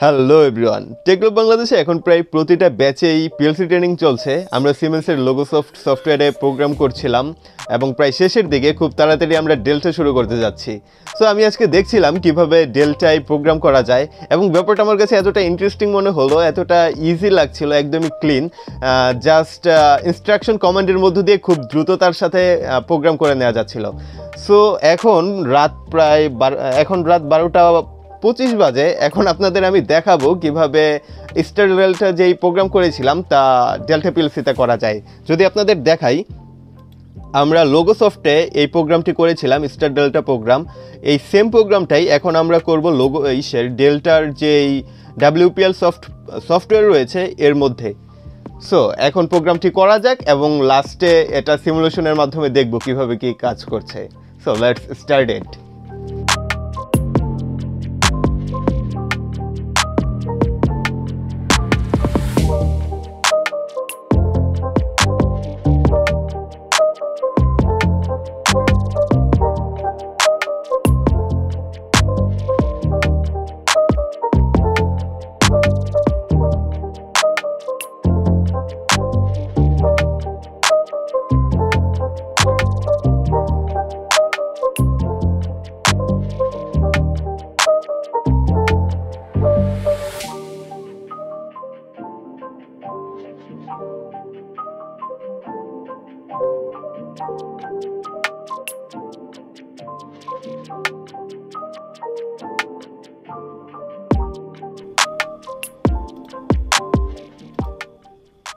Hello everyone, টেকগ্লোব বাংলাদেশে এখন প্রায় প্রতিটা ব্যাচেই পিএলসি ট্রেনিং চলছে। আমরা সিমেন্সের লোগোসফট সফটওয়্যারে প্রোগ্রাম করছিলাম এবং প্রায় শেষের দিকে খুব তাড়াতাড়ি আমরা ডেল্টা শুরু করতে যাচ্ছি। সো আমি আজকে দেখছিলাম কিভাবে ডেল্টায় প্রোগ্রাম করা যায় এবং ব্যাপারটা আমার কাছে এতটা ইন্টারেস্টিং মনে হলো, এতটা ইজি লাগছিল, একদমই ক্লিন। জাস্ট ইনস্ট্রাকশন কমান্ডের মধ্য দিয়ে খুব দ্রুততার সাথে প্রোগ্রাম করে নেওয়া যাচ্ছিল। সো এখন রাত 12:25 বাজে। এখন আপনাদের আমি দেখাবো কিভাবে স্টার ডেল্টা যেই প্রোগ্রাম করেছিলাম তা ডেল্টা পিএলসিতে করা যায়। যদি আপনাদের দেখাই, আমরা লোগোসফটে এই প্রোগ্রামটি করেছিলাম, স্টার ডেল্টা প্রোগ্রাম। এই সেম প্রোগ্রামটাই এখন আমরা করব ডেল্টার যেই WPL সফটওয়্যার রয়েছে এর মধ্যে। সো এখন প্রোগ্রামটি করা যাক এবং লাস্টে এটা সিমুলেশনের মাধ্যমে দেখব কিভাবে কি কাজ করছে। So let's start it.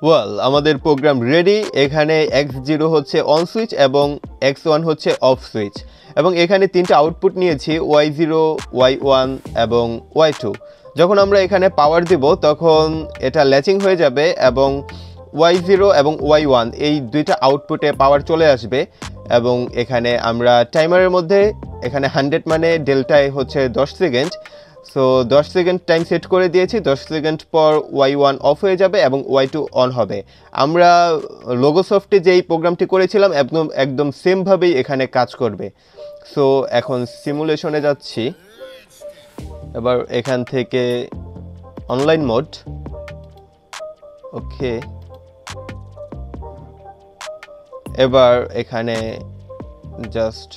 Well, আমাদের প্রোগ্রাম রেডি। এখানে x0 হচ্ছে অন সুইচ এবং x1 হচ্ছে অফ সুইচ, এবং এখানে তিনটা আউটপুট নিয়েছি, y0, y1 এবং y2। যখন আমরা এখানে পাওয়ার দিব তখন এটা ল্যাচিং হয়ে যাবে এবং y0 এবং y1 এই দুইটা আউটপুটে পাওয়ার চলে আসবে। এবং এখানে আমরা টাইমারের মধ্যে এখানে 100 মানে ডেল্টায় হচ্ছে 10 second. So 10 second time set করে দিয়েছি। 10 সেকেন্ড পর y1 অফ হয়ে যাবে এবং y2 অন হবে। আমরা লোগোসফটে যেই প্রোগ্রামটি করেছিলাম একদম সেমভাবেই এখানে কাজ করবে। সো এখন সিমুলেশনে যাচ্ছি। এবার এখান থেকে অনলাইন মোড, ওকে। এবার এখানে জাস্ট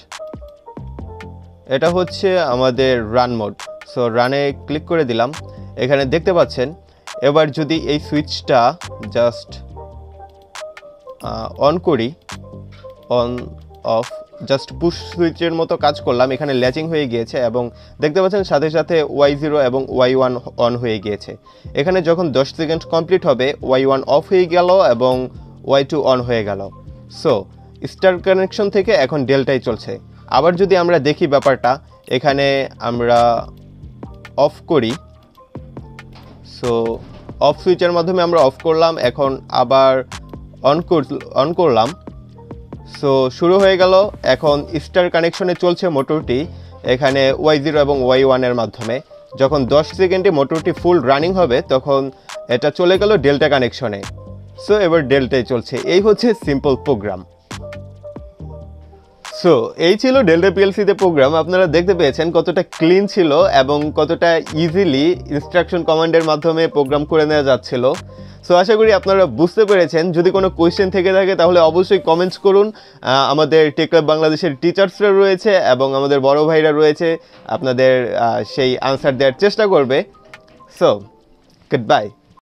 এটা হচ্ছে আমাদের রান মোড। সো রানে ক্লিক করে দিলাম। এখানে দেখতে পাচ্ছেন, এবার যদি এই সুইচটা জাস্ট অন করি, অন অফ জাস্ট পুশ সুইচের মতো কাজ করলাম। এখানে ল্যাচিং হয়ে গিয়েছে এবং দেখতে পাচ্ছেন সাথে সাথে y0 এবং y1 অন হয়ে গিয়েছে। এখানে যখন 10 সেকেন্ড কমপ্লিট হবে y1 অফ হয়ে গেল এবং y2 অন হয়ে গেল। সো স্টার কানেকশন থেকে এখন ডেল্টাই চলছে। আবার যদি আমরা দেখি ব্যাপারটা, এখানে আমরা অফ করি। সো অফ সুইচের মাধ্যমে আমরা অফ করলাম, এখন আবার অন করলাম। সো শুরু হয়ে গেল। এখন স্টার কানেকশনে চলছে মোটরটি, এখানে y0 এবং y1 এর মাধ্যমে। যখন 10 সেকেন্ডে মোটরটি ফুল রানিং হবে তখন এটা চলে গেল ডেল্টা কানেকশনে। সো এবার ডেল্টাই চলছে। এই হচ্ছে সিম্পল প্রোগ্রাম। সো এই ছিল ডেল্টা পিএলসিতে প্রোগ্রাম। আপনারা দেখতে পেয়েছেন কতটা ক্লিন ছিল এবং কতটা ইজিলি ইনস্ট্রাকশন কমান্ডের মাধ্যমে প্রোগ্রাম করে নেওয়া যাচ্ছিল। সো আশা করি আপনারা বুঝতে পেরেছেন। যদি কোনো কোয়েশ্চেন থেকে থাকে তাহলে অবশ্যই কমেন্টস করুন। আমাদের টেকগ্লোব বাংলাদেশের টিচার্সরা রয়েছে এবং আমাদের বড় ভাইরা রয়েছে, আপনাদের সেই আনসার দেওয়ার চেষ্টা করবে। So good bye.